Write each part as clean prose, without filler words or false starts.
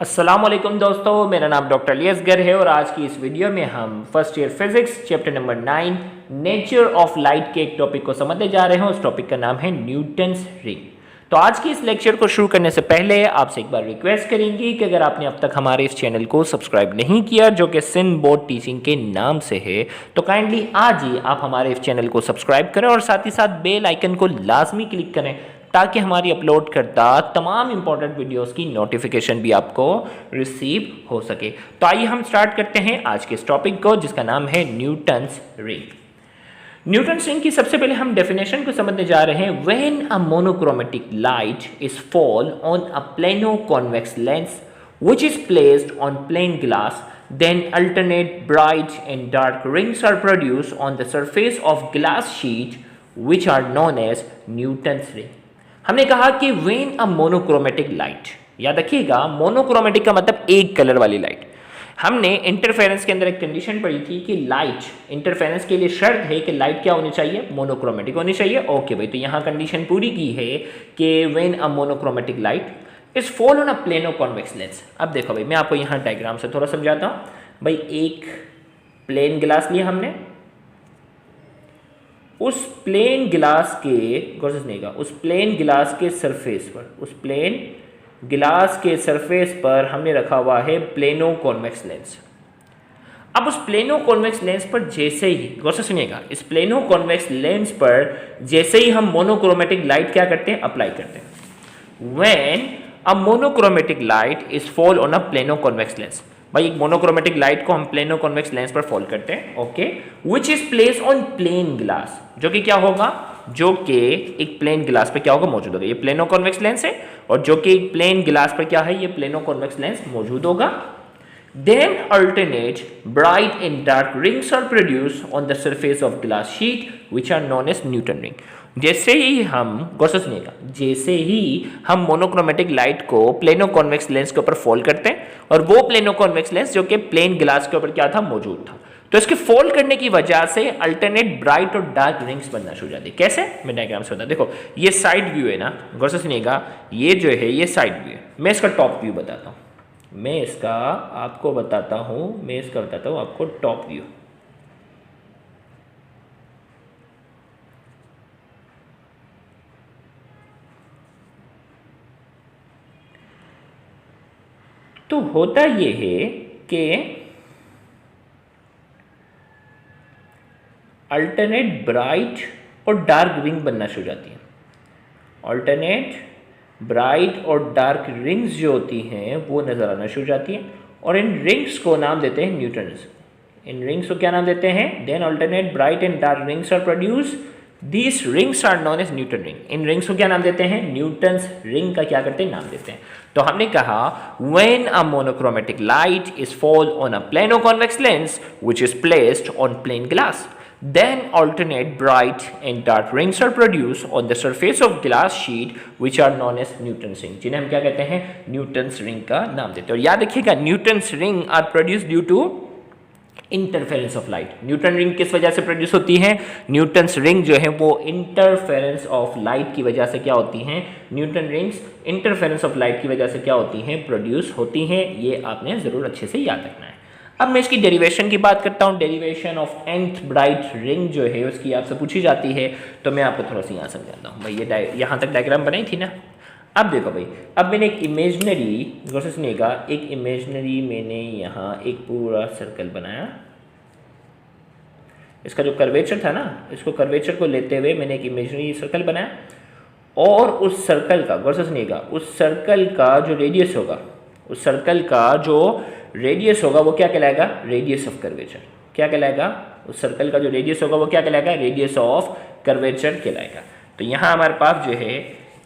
अस्सलाम वालेकुम दोस्तों, मेरा नाम डॉक्टर अलियसगर है और आज की इस वीडियो में हम first year physics chapter number 9 nature of light के एक टॉपिक को समझने जा रहे हैं। उस टॉपिक का नाम है न्यूटन्स रिंग। तो आज की इस लेक्चर को शुरू करने से पहले आपसे एक बार रिक्वेस्ट करेंगे कि अगर आपने अब तक हमारे इस चैनल को सब्सक्राइब नहीं किया जो कि सिन बोर्ड टीचिंग के नाम से है, तो काइंडली आज ही आप हमारे इस चैनल को सब्सक्राइब करें और साथ ही साथ बेल आइकन को लाजमी क्लिक करें ताकि हमारी अपलोड करता तमाम इंपॉर्टेंट वीडियोस की नोटिफिकेशन भी आपको रिसीव हो सके। तो आइए हम स्टार्ट करते हैं आज के इस टॉपिक को जिसका नाम है न्यूटन्स रिंग। न्यूटन्स रिंग की सबसे पहले हम डेफिनेशन को समझने जा रहे हैं। When a monochromatic light is fall on a plano convex lens which is placed on plain glass, then alternate bright and dark rings are produced on the surface of glass sheet which are known as Newton's ring। हमने कहा कि when a monochromatic light, याद रखिएगा monochromatic का मतलब एक colour वाली light. हमने इंटरफेरेंस के अंदर एक कंडीशन पढ़ी थी कि लाइट इंटरफेरेंस के लिए शर्त है कि लाइट क्या होनी चाहिए, मोनोक्रोमेटिक होनी चाहिए। ओके भाई, तो यहाँ कंडीशन पूरी की है कि when a monochromatic light is fall on a plano convex lens. अब देखो भाई, मैं आपको यहाँ डायग्राम से थोड़ा समझाता हूँ। भाई एक प्लेन गिलास लिया हमने, उस प्लेन गिलास के गौर से सुनिएगा, उस प्लेन गिलास के सरफेस पर, उस प्लेन गिलास के सरफेस पर हमने रखा हुआ है प्लेनो कॉन्वेक्स लेंस। अब उस प्लेनो कॉन्वेक्स लेंस पर जैसे ही, गौर से सुनिएगा, इस प्लेनो कॉन्वेक्स लेंस पर जैसे ही हम मोनोक्रोमेटिक लाइट क्या करते हैं, अप्लाई करते हैं। When a monochromatic light is fall on a plano convex lens, भाई एक मोनोक्रोमेटिक लाइट को हम प्लेनो कॉन्वेक्स लेंस पर फॉल करते हैं, okay, which is place on plane glass, जो कि क्या होगा, जो कि एक प्लेन गिलास पे क्या होगा, मौजूद होगा। ये प्लेनो कॉन्वेक्स लेंस है और जो कि एक प्लेन गिलास पर क्या है, ये प्लेनो कॉन्वेक्स लेंस मौजूद होगा। Then alternate bright and dark rings are produced on the surface of glass sheet which are known as Newton ring। जैसे ही हम, गौर से सुनिएगा, जैसे ही हम मोनोक्रोमेटिक लाइट को प्लेनो कॉन्वेक्स लेंस के ऊपर फॉल करते हैं और वो प्लेनो कॉन्वेक्स लेंस जो कि प्लेन ग्लास के ऊपर क्या था, मौजूद था, तो इसके फॉल करने की वजह से अल्टरनेट ब्राइट और डार्क रिंग्स बनना शुरू हो जाती है। कैसे, मैं डायग्राम से बता, देखो ये साइड व्यू है ना, गौर से सुनिएगा, ये जो है ये साइड व्यू है। मैं इसका टॉप व्यू बताता हूँ, मैं इसका आपको बताता हूँ, मैं इसका बताता हूँ आपको टॉप व्यू। तो होता ये है कि अल्टरनेट ब्राइट और डार्क रिंग बनना शुरू हो जाती है। अल्टरनेट ब्राइट और डार्क रिंग्स जो होती हैं वो नज़र आना शुरू हो जाती हैं और इन रिंग्स को नाम देते हैं न्यूटन्स। इन रिंग्स को क्या नाम देते हैं, then alternate bright and dark rings are produce, these rings are known as Newton ring. इन रिंग्स को क्या नाम देते हैं, न्यूटन्स रिंग का क्या करते हैं, नाम देते हैं। तो हमने कहा when a monochromatic light is fall on a plano convex lens which is placed on plane glass, then alternate bright and dark rings are produced on the surface of glass sheet which are known as Newton's ring, जिन्हें हम क्या कहते हैं, Newton's ring का नाम देते हैं। और याद रखिएगा, Newton's ring are produce due to interference of light. Newton ring किस वजह से प्रोड्यूस होती है, न्यूटन्स रिंग जो है वो इंटरफेरेंस ऑफ लाइट की वजह से क्या होती हैं, Newton rings interference of light की वजह से क्या होती हैं, प्रोड्यूस होती हैं। ये आपने जरूर अच्छे से याद रखना है। अब मैं इसकी डेरिवेशन की बात करता हूँ। Derivation of nth bright ring जो है उसकी आपसे पूछी जाती है, तो मैं आपको थोड़ा सा यहाँ समझाता हूँ। भाई ये यहाँ तक डायग्राम बनाई थी ना। अब देखो भाई, अब मैंने एक इमेजनरी, गौर से सुनिएगा, एक इमेजनरी मैंने यहाँ एक पूरा सर्कल बनाया। इसका जो कर्वेचर था ना, इसको कर्वेचर को लेते हुए मैंने एक इमेजनरी सर्कल बनाया और उस सर्कल का, गौर से सुनिएगा, उस सर्कल का जो रेडियस होगा, उस सर्कल का जो रेडियस होगा वो क्या कहलाएगा, रेडियस ऑफ कर्वेचर। क्या कहलाएगा, उस सर्कल का जो रेडियस होगा वो क्या कहलाएगा, रेडियस ऑफ कर्वेचर कहलाएगा। तो यहाँ हमारे पास जो है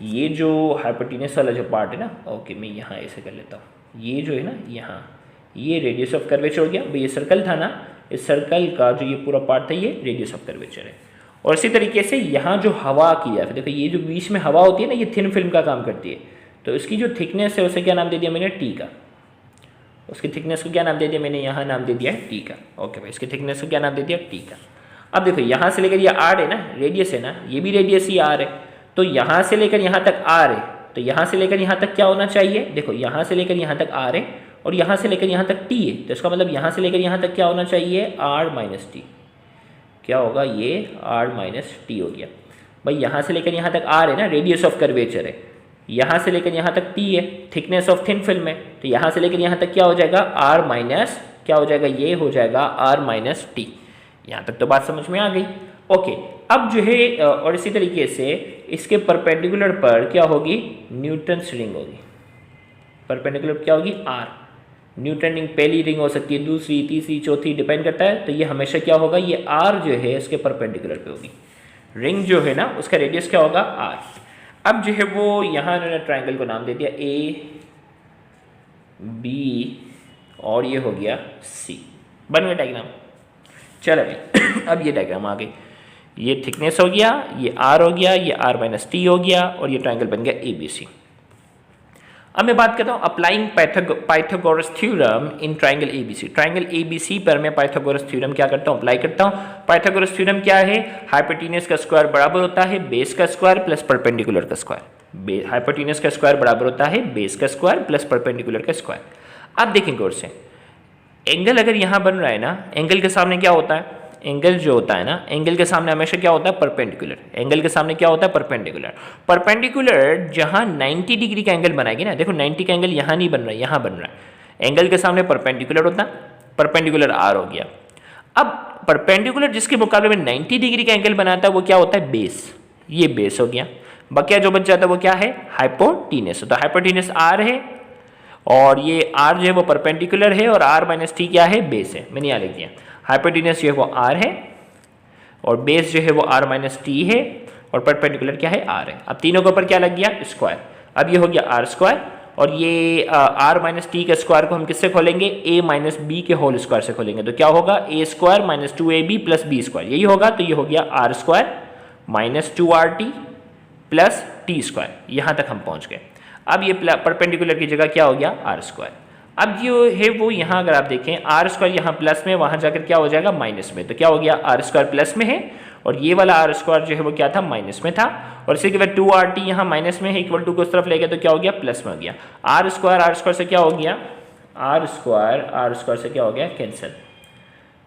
ये जो हाइपोटेन्यूस वाला जो पार्ट है ना, ओके मैं यहाँ ऐसे कर लेता हूँ, ये जो है ना यहाँ, ये रेडियस ऑफ कर्वेचर हो गया। भाई ये सर्कल था ना, इस सर्कल का जो ये पूरा पार्ट था ये रेडियस ऑफ कर्वेचर है। और इसी तरीके से यहाँ जो हवा की है, देखो ये जो बीच में हवा होती है ना, ये थिन फिल्म का काम करती है, तो इसकी जो थिकनेस है उसे क्या नाम दे दिया मैंने, टी का। उसकी थिकनेस को क्या नाम दे दिया मैंने, यहाँ नाम दे दिया है टी का। ओके भाई, इसकी थिकनेस को क्या नाम दे दिया, टी का। अब देखो यहाँ से लेकर ये आर है ना, रेडियस है ना, ये भी रेडियस ही आर है, तो यहाँ से लेकर यहाँ तक आर है, तो यहाँ से लेकर यहाँ तक क्या होना चाहिए, देखो यहाँ से लेकर यहाँ तक r है और यहाँ से लेकर यहाँ तक t है, तो इसका मतलब यहाँ से लेकर यहाँ तक क्या होना चाहिए, r माइनस टी। क्या होगा, ये r माइनस टी हो गया। भाई यहाँ से लेकर यहाँ तक r है ना, रेडियस ऑफ कर्वेचर है, यहाँ से लेकर यहाँ तक t है, थिकनेस ऑफ थिन फिल्म है, तो यहाँ से लेकर यहाँ तक क्या हो जाएगा, r माइनस क्या हो जाएगा, ये हो जाएगा r माइनस टी। यहाँ तक तो बात समझ में आ गई। ओके, अब जो है और इसी तरीके से इसके परपेंडिकुलर पर क्या होगी, न्यूटन्स रिंग होगी। परपेंडिकुलर क्या होगी, r। न्यूटन रिंग पहली रिंग हो सकती है, दूसरी, तीसरी, चौथी, डिपेंड करता है। तो ये हमेशा क्या होगा, ये r जो है इसके परपेंडिकुलर पे होगी। रिंग जो है ना उसका रेडियस क्या होगा, r। अब जो है वो यहाँ इन्होंने ट्राइंगल को नाम दे दिया a b और ये हो गया c। बन गया डायग्राम। चलो भाई अब ये डायग्राम आ गई, ये थिकनेस हो गया, ये r हो गया, ये r माइनस टी हो गया और ये ट्राइंगल बन गया ABC। अब मैं बात करता हूँ applying Pythagoras theorem in triangle ABC। Triangle ABC पर मैं पाइथागोरस थ्योरम क्या करता हूँ, अप्लाई करता हूँ। पाइथागोरस थ्योरम क्या है, हाइपोटेन्यूज का स्क्वायर बराबर होता है बेस का स्क्वायर प्लस परपेंडिकुलर का स्क्वायर। हाइपोटेन्यूज का स्क्वायर बराबर होता है बेस का स्क्वायर प्लस परपेंडिकुलर का स्क्वायर। अब देखें गौर से, एंगल अगर यहाँ बन रहा है ना, एंगल के सामने क्या होता है, एंगल जो होता है ना, एंगल के सामने हमेशा क्या होता है, परपेंडिकुलर। एंगल के सामने क्या होता है, परपेंडिकुलर। परपेंडिकुलर जहां 90 डिग्री का एंगल बनाएगी ना, देखो 90 का एंगल यहाँ नहीं बन रहा है, यहाँ बन रहा है। एंगल के सामने परपेंडिकुलर होता, परपेंडिकुलर r हो गया। अब परपेंडिकुलर जिसके मुकाबले में 90 डिग्री का एंगल बनाता है वो क्या होता है, बेस। ये बेस हो गया। बकिया जो बच जाता है वो क्या है, हाइपोटेन्यूज। तो हाइपोटेन्यूज r है और ये r जो है वो परपेंडिकुलर है और r माइनस टी क्या है, बेस है। मैंने यहाँ लिख दिया हाइपोटेन्यूज जो है वो r है और बेस जो है वो r माइनस टी है और परपेंडिकुलर क्या है, r है। अब तीनों के ऊपर क्या लग गया, स्क्वायर। अब ये हो गया r स्क्वायर और ये r माइनस टी के स्क्वायर को हम किससे खोलेंगे, a माइनस बी के होल स्क्वायर से खोलेंगे। तो क्या होगा, a square minus 2ab plus B square, यही होगा। तो ये हो गया r square minus 2rt plus T square. यहाँ तक हम पहुँच गए। अब ये परपेंडिकुलर की जगह क्या हो गया, r स्क्वायर। अब जो है वो यहाँ अगर आप देखें, r स्क्वायर यहाँ प्लस में, वहाँ जाकर क्या हो जाएगा, माइनस में। तो क्या हो गया, r स्क्वायर प्लस में है और ये वाला r स्क्वायर जो है वो क्या था, माइनस में था। और इसी के बाद 2rt यहाँ माइनस में है, इक्वल टू को उस तरफ ले गया तो क्या हो गया, प्लस में हो गया। r स्क्वायर से क्या हो गया, r स्क्वायर से क्या हो गया, कैंसिल।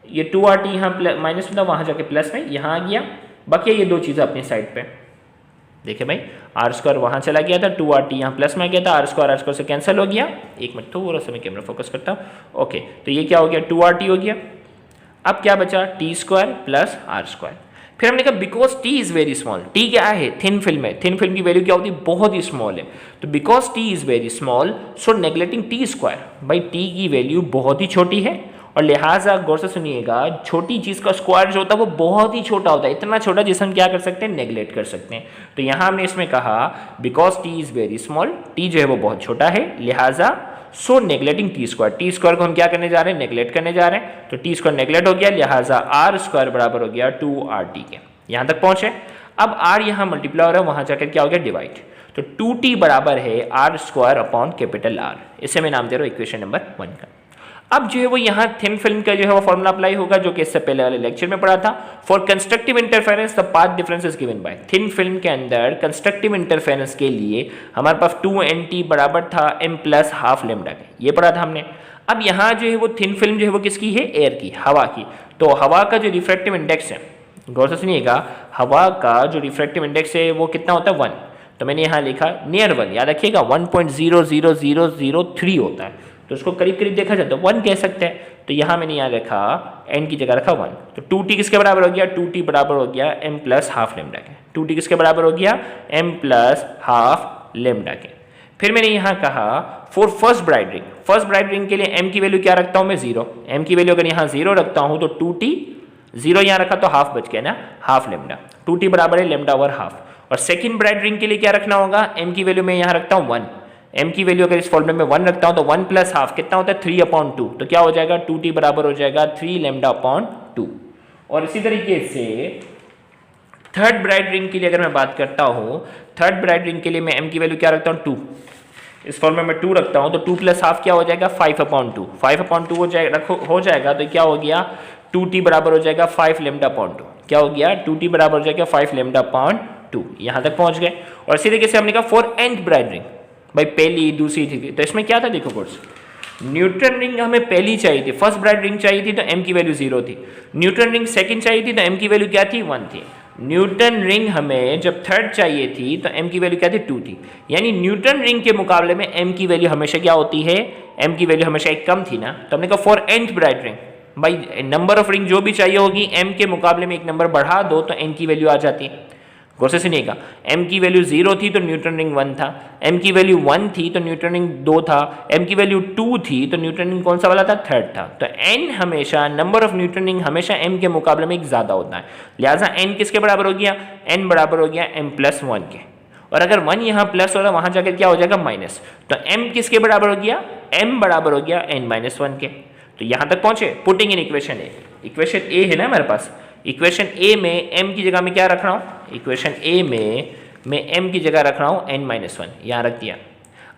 ये 2rt यहाँ माइनस में था, वहाँ जाके प्लस में, यहाँ आ गया। बाकी ये दो चीज़ें अपनी साइड पे देखिए भाई, r स्क्वायर वहाँ चला गया था, 2rt यहाँ प्लस में गया था, r स्क्वायर से कैंसिल हो गया। एक मिनट थोड़ा सा मैं कैमरा फोकस करता हूँ। ओके, तो ये क्या हो गया, 2rt हो गया। अब क्या बचा, T square plus r square. फिर हमने कहा because t is very small, t क्या है, थिन फिल्म है, थिन फिल्म की वैल्यू क्या होती है, बहुत ही स्मॉल है। तो because t is very small so neglecting t square, भाई t की वैल्यू बहुत ही छोटी है और लिहाजा गौर से सुनिएगा, छोटी चीज का स्क्वायर जो होता है वो बहुत ही छोटा होता है, इतना छोटा जिसे हम क्या कर सकते हैं, नेग्लेक्ट कर सकते हैं। तो यहाँ हमने इसमें कहा because t is very small, t जो है वो बहुत छोटा है, लिहाजा so neglecting T square, T square को हम क्या करने जा रहे हैं, नेग्लेक्ट करने जा रहे हैं। तो टी स्क्वायर नेग्लेक्ट हो गया, लिहाजा r स्क्वायर बराबर हो गया 2rt के। यहाँ तक पहुंचे। अब r यहाँ मल्टीप्लाई हो रहा है, वहां जाकर क्या हो गया, डिवाइड। तो 2t बराबर है r square upon capital R। इसे मैं नाम दे रहा हूँ इक्वेशन नंबर 1 का। अब जो है वो यहाँ थिन फिल्म का जो है वो फॉर्मूला अप्लाई होगा, जो कि इससे पहले वाले लेक्चर में पढ़ा था। For constructive interference the path difference is given by. Thin film के अंदर कंस्ट्रक्टिव इंटरफेरेंस के लिए हमारे पास 2nt बराबर था m प्लस हाफ लेमडा के, ये पढ़ा था हमने। अब यहाँ जो है वो थिन फिल्म जो है वो किसकी है, एयर की, हवा की। तो हवा का जो रिफ्रैक्टिव इंडेक्स है, गौर से सुनिएगा, हवा का जो रिफ्रैक्टिव इंडेक्स है वो कितना होता है, 1। तो मैंने यहाँ लिखा नियर 1, याद रखिएगा 1.00003 होता है। तो उसको करीब करीब देखा जाए तो 1 कह सकते हैं। तो यहाँ मैंने यहाँ रखा n की जगह रखा 1। तो 2t किसके बराबर हो गया, 2t बराबर हो गया m प्लस हाफ लेमडा के। 2t किसके बराबर हो गया, m प्लस हाफ लेमडा के। फिर मैंने यहाँ कहा for first bright ring, first bright ring के लिए m की वैल्यू क्या रखता हूँ मैं, 0। m की वैल्यू अगर यहाँ 0 रखता हूँ तो 2t, 0 यहाँ रखा तो हाफ बच गया ना, हाफ लेमडा। 2t बराबर है लेमडा ओवर हाफ। और सेकंड ब्राइट रिंग के लिए क्या रखना होगा, m की वैल्यू मैं यहाँ रखता हूँ 1। m की वैल्यू अगर इस फॉर्मूले में 1 रखता हूँ तो 1 प्लस हाफ कितना होता है, 3/2। तो क्या हो जाएगा, 2t बराबर हो जाएगा 3 लेमडा अपॉन 2। और इसी तरीके से थर्ड ब्राइट रिंग के लिए अगर मैं बात करता हूँ, थर्ड ब्राइट रिंग के लिए मैं m की वैल्यू क्या रखता हूँ, 2। इस फॉर्मूले में 2 रखता हूँ तो 2 प्लस हाफ क्या हो जाएगा, 5/2। 5/2 हो जाएगा तो क्या हो गया, 2t बराबर हो जाएगा 5 लेमडा अपॉन 2। क्या हो गया, 2t बराबर हो जाएगा 5 लेमडा अपॉन 2, यहाँ तक पहुँच गए। और इसी तरीके से हमने कहा फॉर nth ब्राइड रिंग, भाई पहली दूसरी थी, तो इसमें क्या था देखो कोर्स, न्यूटन रिंग हमें पहली चाहिए थी, फर्स्ट ब्राइड रिंग चाहिए थी तो m की वैल्यू 0 थी। न्यूटन रिंग सेकंड चाहिए थी तो m की वैल्यू क्या थी, 1 थी। न्यूटन रिंग हमें जब थर्ड चाहिए थी तो m की वैल्यू क्या थी, 2 थी। यानी न्यूटन रिंग के मुकाबले में m की वैल्यू हमेशा क्या होती है, m की वैल्यू हमेशा एक कम थी ना। तो हमने कहा फॉर nth ब्राइड रिंग, भाई नंबर ऑफ रिंग जो भी चाहिए होगी m के मुकाबले में एक नंबर बढ़ा दो तो n की वैल्यू आ जाती है। गौर से सुनिएगा, m की वैल्यू 0 थी तो न्यूटन रिंग 1 था, m की वैल्यू 1 थी तो न्यूटन रिंग 2 था, m की वैल्यू 2 थी तो न्यूटन रिंग कौन सा वाला था, थर्ड था। तो n हमेशा, नंबर ऑफ न्यूटन रिंग हमेशा m के मुकाबले में एक ज़्यादा होता है, लिहाजा n किसके बराबर हो गया, n बराबर हो गया m प्लस 1 के। और अगर 1 यहाँ प्लस हो रहा है वहाँ जाकर क्या हो जाएगा, माइनस। तो m किसके बराबर हो गया, m बराबर हो गया n माइनस 1 के। तो यहाँ तक पहुँचे, putting in equation A. Equation A है ना हमारे पास, इक्वेशन ए में m की जगह में क्या रख रहा हूँ, इक्वेशन ए में मैं m की जगह रख रहा हूँ n माइनस 1, यहाँ रख दिया।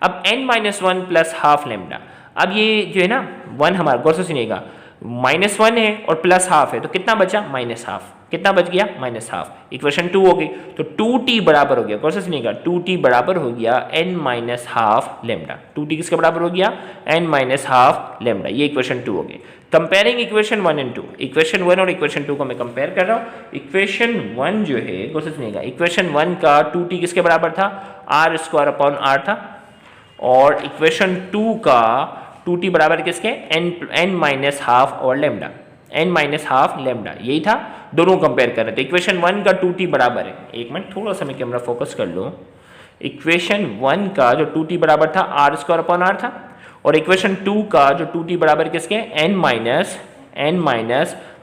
अब n minus 1 plus half lambda, अब ये जो है ना 1 हमारा, गौर से सुनिएगा, माइनस 1 है और प्लस हाफ है तो कितना बचा, माइनस हाफ। कितना बच गया, माइनस हाफ। इक्वेशन 2 हो गई, तो 2t बराबर हो गया, गौर से सुनिएगा, 2t बराबर हो गया n minus half lambda. 2t किसके बराबर हो गया, n माइनस हाफ लेमडा। ये इक्वेशन 2 हो गई। कंपेयरिंग इक्वेशन 1 एंड 2, इक्वेशन 1 और इक्वेशन 2 को मैं कंपेयर कर रहा हूँ। इक्वेशन 1 जो है, गौर से सुनिएगा, इक्वेशन 1 का 2t किसके बराबर था, r स्क्वायर अपॉन r था, और इक्वेशन 2 का 2t बराबर किसके, n माइनस हाफ और lambda, n minus half lambda, यही था। दोनों कंपेयर कर रहे थे। इक्वेशन 1 का 2t बराबर है, एक मिनट थोड़ा सा मैं कैमरा फोकस कर लूँ। इक्वेशन 1 का जो 2t बराबर था r स्क्वायर अपॉन r था, और इक्वेशन 2 का जो 2t बराबर किसके, n माइनस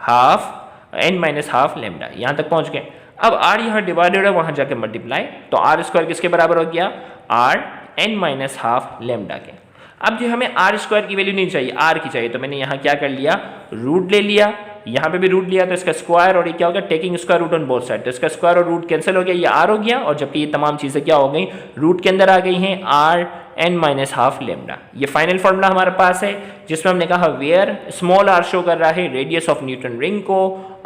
हाफ लेमडा। यहाँ तक पहुँच गए। अब r यहाँ डिवाइडेड है, वहाँ जाके मल्टीप्लाई, तो r स्क्वायर किसके बराबर हो गया, r n minus half lambda के। अब जो हमें r स्क्वायर की वैल्यू नहीं चाहिए, r की चाहिए, तो मैंने यहाँ क्या कर लिया, रूट ले लिया, यहाँ पे भी रूट लिया, तो इसका स्क्वायर, और ये क्या हो गया, taking square root on both side, तो इसका स्क्वायर और रूट कैंसिल हो गया, ये r हो गया, और जबकि ये तमाम चीज़ें क्या हो गई, रूट के अंदर आ गई हैं, r n minus half lambda. ये फाइनल फॉर्मूला हमारे पास है, जिसमें हमने कहा वेयर स्मॉल r शो कर रहा है रेडियस ऑफ न्यूटन रिंग को,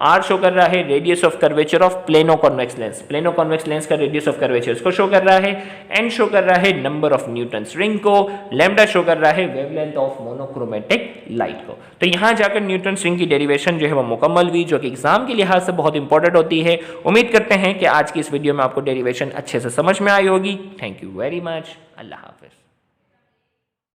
r शो कर रहा है radius of curvature of plano convex lens, plano convex lens का रेडियस ऑफ कर्वेचर इसको शो कर रहा है, n शो कर रहा है नंबर ऑफ न्यूटन्स रिंग को, लैम्डा शो कर रहा है वेवलेंथ ऑफ मोनोक्रोमेटिक लाइट को। तो यहाँ जाकर न्यूटन्स रिंग की डेरिवेशन जो है वो मुकम्मल हुई, जो कि एग्जाम के लिहाज से बहुत इंपॉर्टेंट होती है। उम्मीद करते हैं कि आज की इस वीडियो में आपको डेरिवेशन अच्छे से समझ में आई होगी। Thank you very much, Allah Hafiz.